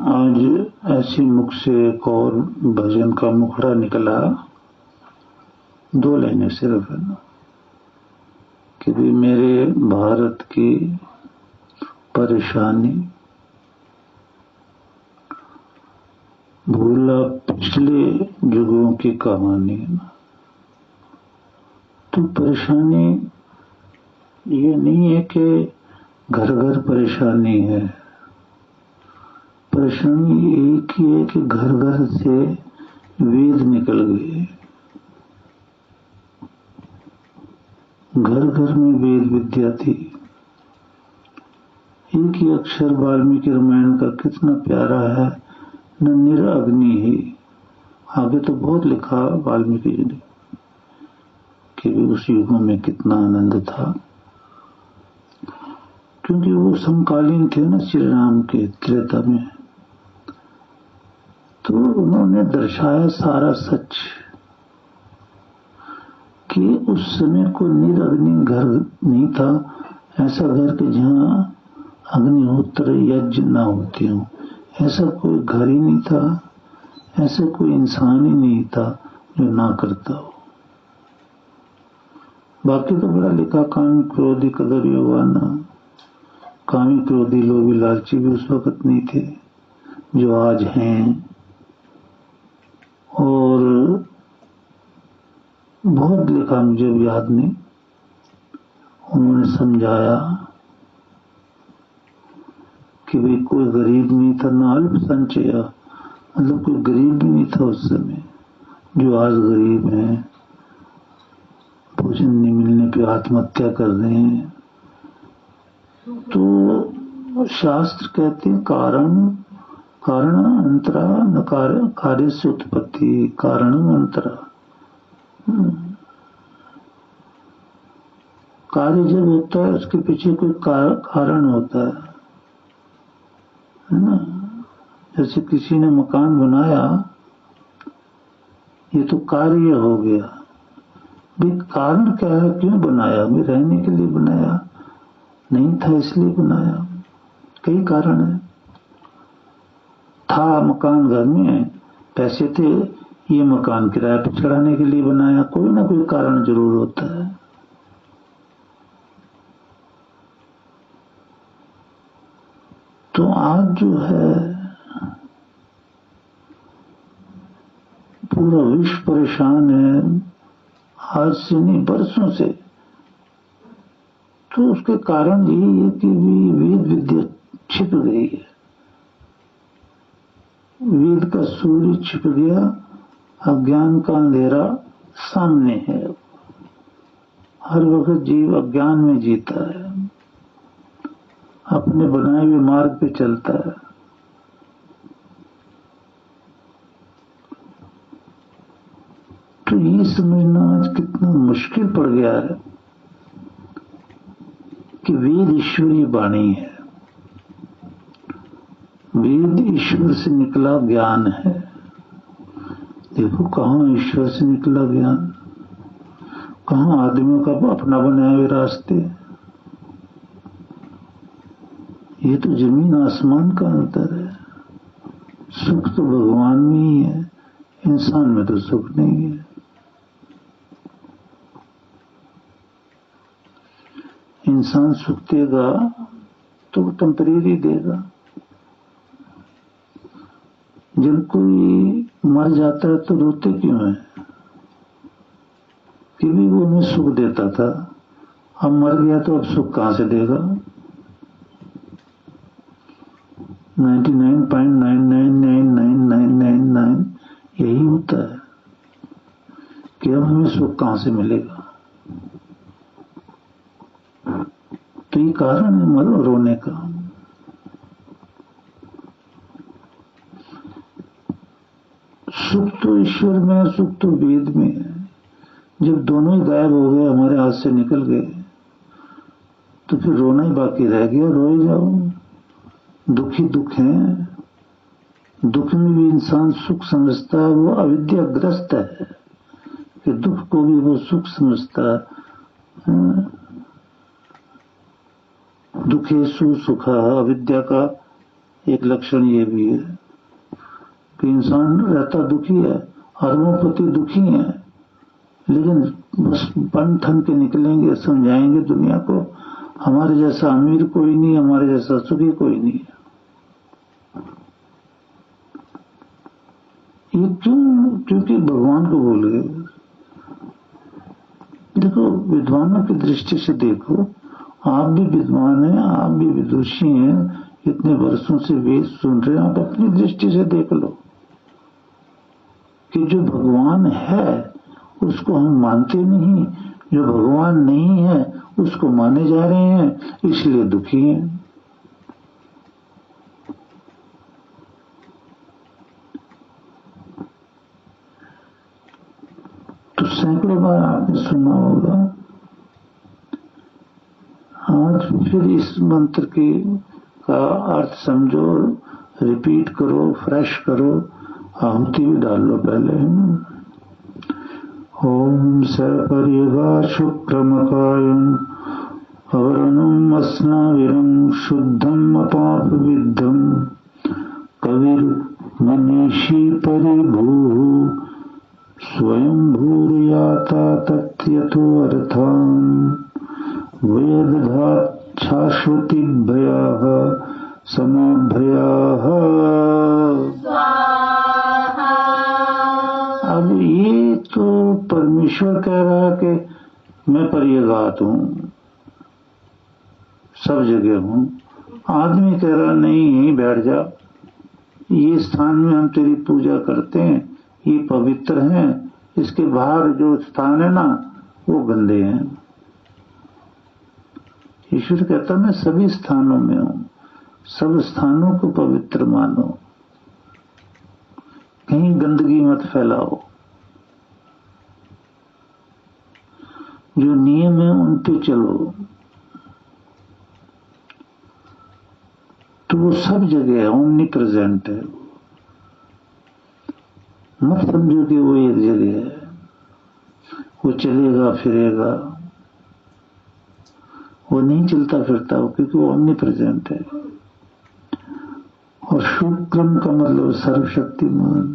आज ऐसी मुख से एक और भजन का मुखड़ा निकला, 2 लाइनें सिर्फ है ना, कि भी मेरे भारत की परेशानी भूला पिछले युगों की कहानी है ना। तो परेशानी ये नहीं है कि घर घर परेशानी है, परेशानी एक ही है कि घर घर से वेद निकल गए, घर घर में वेद विद्या थी। एक ही अक्षर वाल्मीकि रामायण का कितना प्यारा है, न निर अग्नि ही। आगे तो बहुत लिखा वाल्मीकि जी ने कि उस युग में कितना आनंद था, क्योंकि वो समकालीन थे ना श्री राम के त्रेता में। तो उन्होंने दर्शाया सारा सच कि उस समय को निरग्नि घर नहीं था, ऐसा घर के जहां अग्निहोत्र यज्ञ ना होते हो, ऐसा कोई घर ही नहीं था, ऐसा कोई इंसान ही नहीं था जो ना करता हो। बाकी तो बड़ा लिखा, कामी क्रोधी कदर युवाना, कामी क्रोधी लोभी लालची भी उस वक्त नहीं थे जो आज हैं। और बहुत लिखा, मुझे भी याद नहीं, उन्होंने समझाया कि भाई कोई गरीब नहीं था, ना अल्प संचय, मतलब कोई गरीब भी नहीं था उस समय जो आज गरीब हैं, भोजन नहीं मिलने पे आत्महत्या कर रहे हैं। तो शास्त्र कहते हैं कारण अंतरा न कार्य से उत्पत्ति, कारण अंतरा। कार्य जब होता है उसके पीछे कोई कारण होता है ना। जैसे किसी ने मकान बनाया, ये तो कार्य हो गया। भाई कारण क्या है, क्यों बनाया? भाई रहने के लिए बनाया नहीं था, इसलिए बनाया। कई कारण है। था मकान घर में, पैसे थे, ये मकान किराए पर चढ़ाने के लिए बनाया। कोई ना कोई कारण जरूर होता है। तो आज जो है पूरा विश्व परेशान है, आज से नहीं बरसों से। तो उसके कारण यही है कि वेद विद्या छिप गई है, वेद का सूर्य छिप गया, अज्ञान का अंधेरा सामने है। हर वक्त जीव अज्ञान में जीता है, अपने बनाए हुए मार्ग पे चलता है। तो ये समझना आज कितना मुश्किल पड़ गया है कि वेद ईश्वरीय वाणी है, वेद ईश्वर से निकला ज्ञान है। देखो कहाँ ईश्वर से निकला ज्ञान, कहाँ आदमियों का अपना बनाए हुए रास्ते। ये तो जमीन आसमान का अंतर है। सुख तो भगवान में ही है, इंसान में तो सुख नहीं है। इंसान सुख देगा तो टेम्परेरी देगा। जब कोई मर जाता है तो रोते क्यों है? कि भी वो हमें सुख देता था, अब मर गया तो अब सुख कहां से देगा? 99.999999 यही होता है कि अब हमें सुख कहां से मिलेगा। तो ये कारण है मर रोने का। सुख तो ईश्वर में है, सुख तो वेद में है। जब दोनों ही गायब हो गए, हमारे हाथ से निकल गए, तो फिर रोना ही बाकी रह गया। रोए जाओ, दुखी दुख है। दुख में भी इंसान सुख समझता है, वो अविद्याग्रस्त है कि दुख को भी वो सुख समझता है। दुखेशु सुखा, अविद्या का एक लक्षण ये भी है कि इंसान रहता दुखी है, अरबोपति दुखी है, लेकिन बस बन ठन के निकलेंगे, समझाएंगे दुनिया को हमारे जैसा अमीर कोई नहीं, हमारे जैसा सुखी कोई नहीं है। ये क्यों? क्योंकि भगवान को भूल गए। देखो, विद्वानों की दृष्टि से देखो, आप भी विद्वान हैं, आप भी विदुषी हैं, इतने वर्षों से वेद सुन रहे हैं, आप अपनी दृष्टि से देख लो कि जो भगवान है उसको हम मानते नहीं, जो भगवान नहीं है उसको माने जा रहे हैं, इसलिए दुखी हैं। तो सैकड़ों बार आपने सुना होगा, आज फिर इस मंत्र की का अर्थ समझो, रिपीट करो, फ्रेश करो, आहुति भी डाल लो पहले। ओम सपर्यगा शुक्रमकायं अवरणम अस्नाविरं शुद्धम अपाप विद्धम कविर मनीषी परिभू स्वयं भूर्याता तत्यतो अर्थान् वेदधात् शाश्वतिभ्यः समाभ्यः। अब ये तो परमेश्वर कह रहा है कि मैं पर्यगात हूं, सब जगह हूं। आदमी कह रहा नहीं, यहीं बैठ जा, ये स्थान में हम तेरी पूजा करते हैं, ये पवित्र हैं, इसके बाहर जो स्थान है ना वो गंदे हैं। ईश्वर कहता मैं सभी स्थानों में हूं, सब स्थानों को पवित्र मानो, कहीं गंदगी मत फैलाओ, जो नियम है उन पे चलो। तो वो सब जगह है, ओमनी प्रेजेंट है। मत समझो कि वो एक जगह है, वो चलेगा फिरेगा, वो नहीं चलता फिरता, वो क्योंकि वो ओमनी प्रेजेंट है। और शुक्रम का मतलब सर्वशक्तिमान,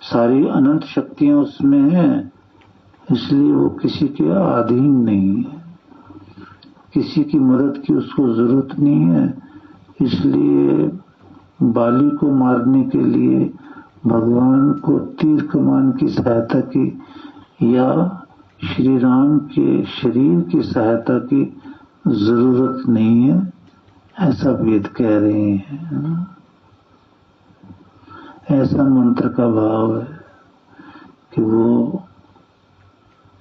सारी अनंत शक्तियां उसमें हैं, इसलिए वो किसी के अधीन नहीं है, किसी की मदद की उसको जरूरत नहीं है। इसलिए बाली को मारने के लिए भगवान को तीर कमान की सहायता की या श्री राम के शरीर की सहायता की जरूरत नहीं है, ऐसा वेद कह रहे हैं। ऐसा मंत्र का भाव है कि वो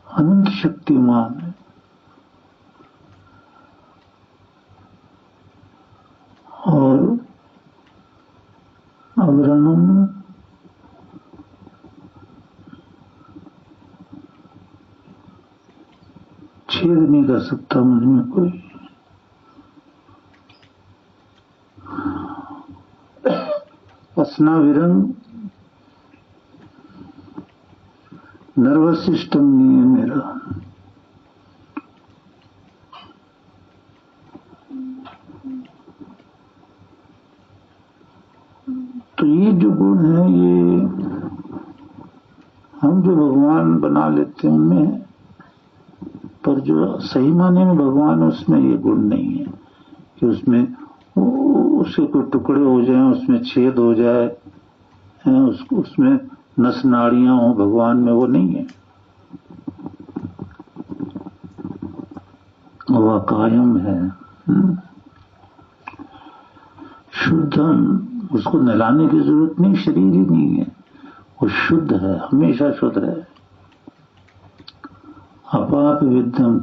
अनंत शक्तिमान है और अवरणम छेद नहीं कर सकता मुझ में कोई। अस्नाविरंग नर्वस सिस्टम नहीं है मेरा। तो ये जो गुण है, ये हम जो भगवान बना लेते हैं उनमें है, पर जो सही माने में भगवान उसमें ये गुण नहीं है कि उसमें उसके कोई टुकड़े हो जाएं, उसमें छेद हो जाए, उसमें नस नाड़ियां हो, भगवान में वो नहीं है। वो अकायम है, शुद्धम, उसको नहलाने की जरूरत नहीं, शरीर ही नहीं है, वो शुद्ध है, हमेशा शुद्ध है। अपाप विद्धम,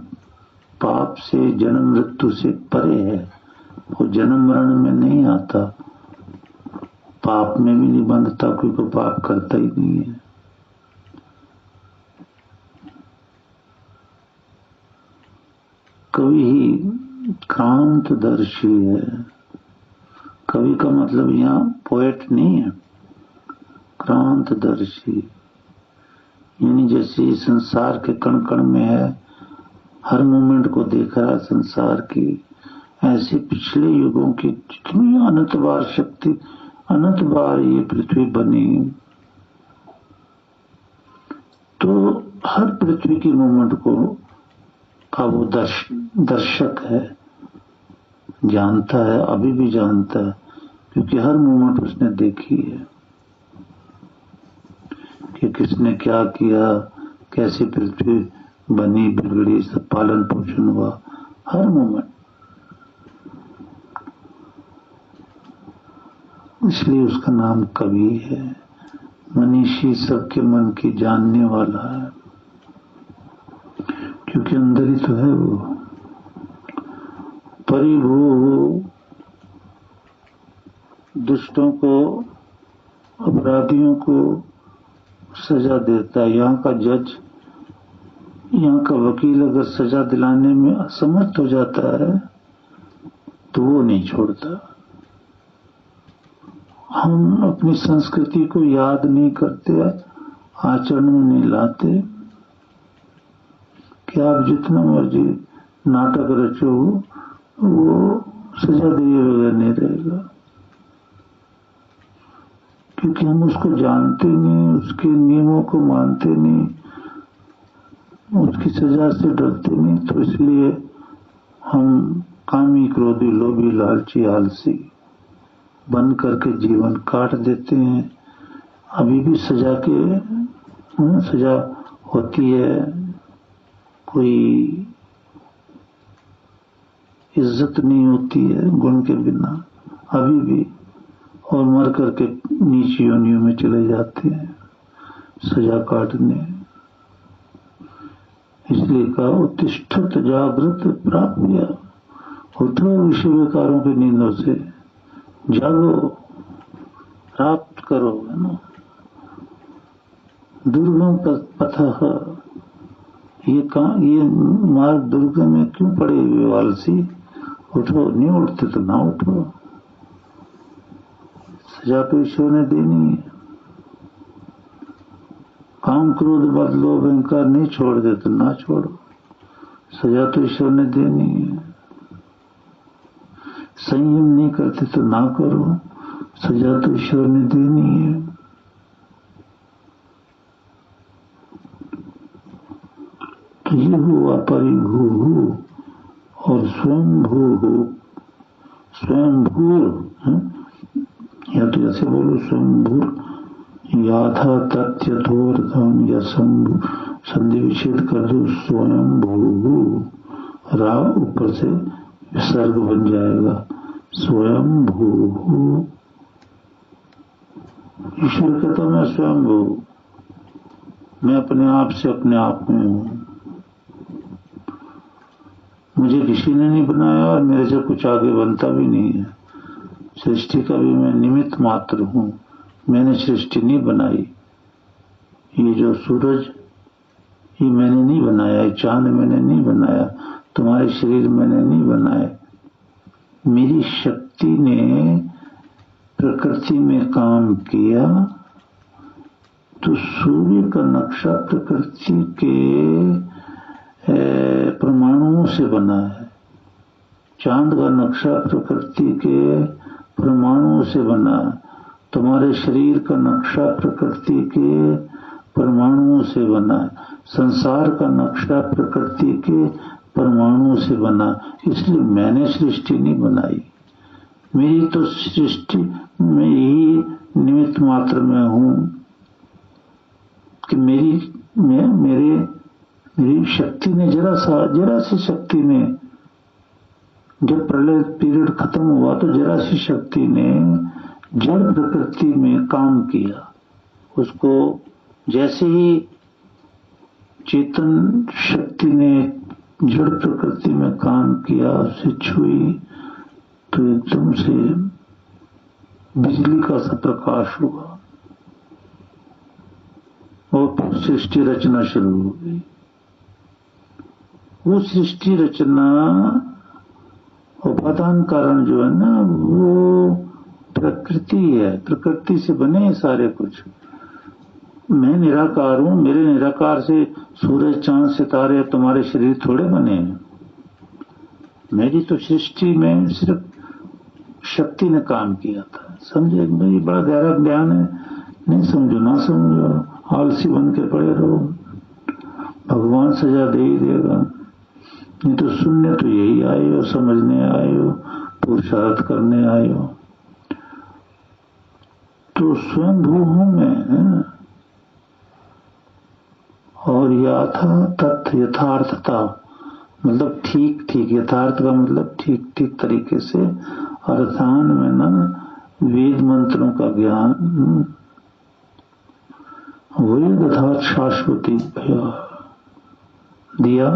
पाप से जन्म मृत्यु से परे है, वो जन्म मरण में नहीं आता, पाप में भी नहीं बंधता, क्योंकि पाप करता ही नहीं है। कवि ही क्रांतदर्शी है। कवि का मतलब यहाँ पोएट नहीं है, क्रांतदर्शी, यानी जैसे संसार के कण कण में है, हर मोमेंट को देख रहा है संसार की, ऐसे पिछले युगों की जितनी अनंत बार शक्ति, अनंत बार ये पृथ्वी बनी, तो हर पृथ्वी की मूवमेंट को का वो दर्शक है, जानता है, अभी भी जानता है, क्योंकि हर मूवमेंट उसने देखी है कि किसने क्या किया, कैसे पृथ्वी बनी, बिगड़ी, सब पालन पोषण हुआ, हर मोमेंट। इसलिए उसका नाम कवि है, मनीषी, सबके मन की जानने वाला है, क्योंकि अंदर ही तो है वो। परिभू दुष्टों को, अपराधियों को सजा देता है। यहाँ का जज, यहाँ का वकील अगर सजा दिलाने में असमर्थ हो जाता है तो वो नहीं छोड़ता। हम अपनी संस्कृति को याद नहीं करते, आचरण में नहीं लाते कि आप जितना मर्जी नाटक रचो, वो सजा दिए बगैर नहीं रहेगा, क्योंकि हम उसको जानते नहीं, उसके नियमों को मानते नहीं, उसकी सजा से डरते नहीं। तो इसलिए हम कामी, क्रोधी, लोभी, लालची, आलसी बन करके जीवन काट देते हैं। अभी भी सजा होती है, कोई इज्जत नहीं होती है गुण के बिना अभी भी, और मर करके नीच योनियों में चले जाते हैं सजा काटने। इसलिए कहा उत्तिष्ठत जागृत प्राप्य, उठो विषय विकारों की नींदों से, जागो, प्राप्त करो, है ना। दुर्गम पथः, ये मार्ग दुर्गम में क्यों पड़े हुए आलसी, उठो, नहीं उठते तो ना उठो, सजा तो ईश्वर ने देनी है। काम, क्रोध, बद, लोभ, अहंकार नहीं छोड़ दे तो ना छोड़ो, सजा तो ईश्वर ने देनी है। संयम नहीं करते तो ना करो, सजा तो ईश्वर ने देनी है। तो ये हुआ परिभू और स्वयंभू, स्वयंभू, या तो ऐसे बोलो स्वयंभू, याथा तथ्यथोर्थम, या संधि विच्छेद कर दो, स्वयंभू, रा ऊपर से विसर्ग बन जाएगा, स्वयंभू। ईश्वर कहता मैं स्वयंभू, मैं अपने आप से अपने आप में हूं, मुझे किसी ने नहीं बनाया और मेरे से कुछ आगे बनता भी नहीं है। सृष्टि का भी मैं निमित्त मात्र हूं, मैंने सृष्टि नहीं बनाई। ये जो सूरज, ये मैंने नहीं बनाया, चांद मैंने नहीं बनाया, तुम्हारे शरीर मैंने नहीं बनाए। मेरी शक्ति ने प्रकृति में काम किया, तो सूर्य का नक्शा प्रकृति के परमाणुओं से बना है, चांद का नक्शा प्रकृति के परमाणुओं से बना है, तुम्हारे शरीर का नक्शा प्रकृति के परमाणुओं से बना है, संसार का नक्शा प्रकृति के परमाणुओं से बना। इसलिए मैंने सृष्टि नहीं बनाई, मेरी तो सृष्टि में ही निमित्त मात्र में हूं कि मेरी शक्ति ने जरा सी शक्ति ने, जब प्रलय पीरियड खत्म हुआ तो जरा सी शक्ति ने जड़ प्रकृति में काम किया। उसको जैसे ही चेतन शक्ति ने जड़ प्रकृति में काम किया, उसे छुई तो एकदम से बिजली का सा प्रकाश हुआ और फिर सृष्टि रचना शुरू हो गई। वो सृष्टि रचना उपादान कारण जो है ना, वो प्रकृति है, प्रकृति से बने सारे कुछ। मैं निराकार हूं, मेरे निराकार से सूरज, चांद, सितारे, तुम्हारे शरीर थोड़े बने हैं। मेरी तो सृष्टि में सिर्फ शक्ति ने काम किया था। समझे भाई, बड़ा गहरा ज्ञान है। नहीं समझो ना समझो, आलसी बन के पड़े रहो, भगवान सजा दे ही देगा। नहीं तो सुनने तो यही आए हो, समझने आए हो, पुरुषार्थ करने आए हो। तो स्वयं भू हूं मैं, और याथा तथ्य यथार्थता मतलब ठीक ठीक, यथार्थ का मतलब ठीक ठीक तरीके से, अर्थान में ना वेद मंत्रों का ज्ञान, वेद अर्थात शाश्वती दिया,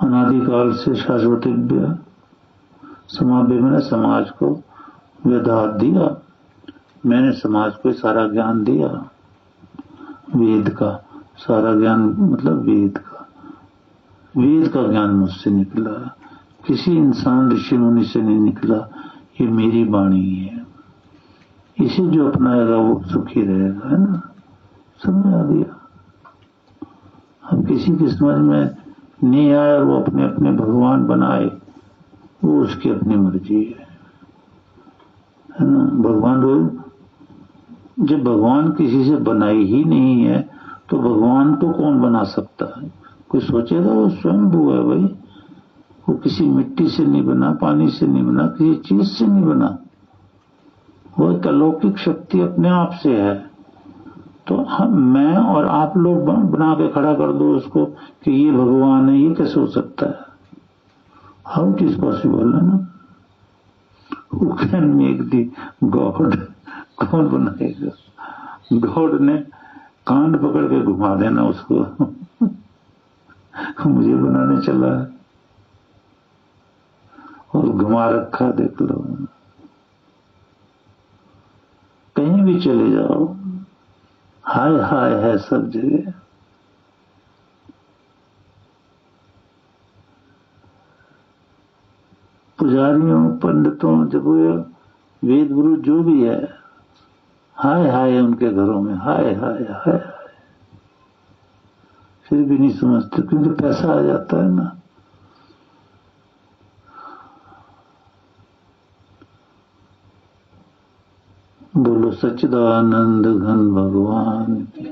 अनादिकाल से शाश्वतिव्य समाव्य मैंने समाज को वेदात दिया, मैंने समाज को सारा ज्ञान दिया, वेद का सारा ज्ञान मतलब वेद का ज्ञान मुझसे निकला, किसी इंसान ऋषि मुनि से नहीं निकला। ये मेरी वाणी है, इसे जो अपनाएगा वो सुखी रहेगा, है ना। समझा दिया। अब किसी की समझ में नहीं आया और वो अपने अपने भगवान बनाए, वो उसकी अपनी मर्जी है ना। भगवान रोज जब भगवान किसी से बनाई ही नहीं है तो भगवान को कौन बना सकता है। कोई सोचेगा वो स्वयंभू है भाई, वो किसी मिट्टी से नहीं बना, पानी से नहीं बना, किसी चीज से नहीं बना, वो एक अलौकिक शक्ति अपने आप से है। तो हम मैं और आप लोग बना के खड़ा कर दो उसको कि ये भगवान है, ये कैसे हो सकता है। हाउ इट इज पॉसिबल, है ना। Who can make the God? कौन बनाएगा। गॉड ने कांड पकड़ के घुमा देना उसको मुझे बनाने चला है और घुमा रखा, देख लो। कहीं भी चले जाओ, हाय हाय है सब जगह। पुजारियों, पंडितों, जब वेद गुरु जो भी है, हाय हाय है उनके घरों में, हाय हाय हाय। फिर भी नहीं समझते क्योंकि पैसा आ जाता है ना। बोलो सच्चिदानंद घन भगवान की।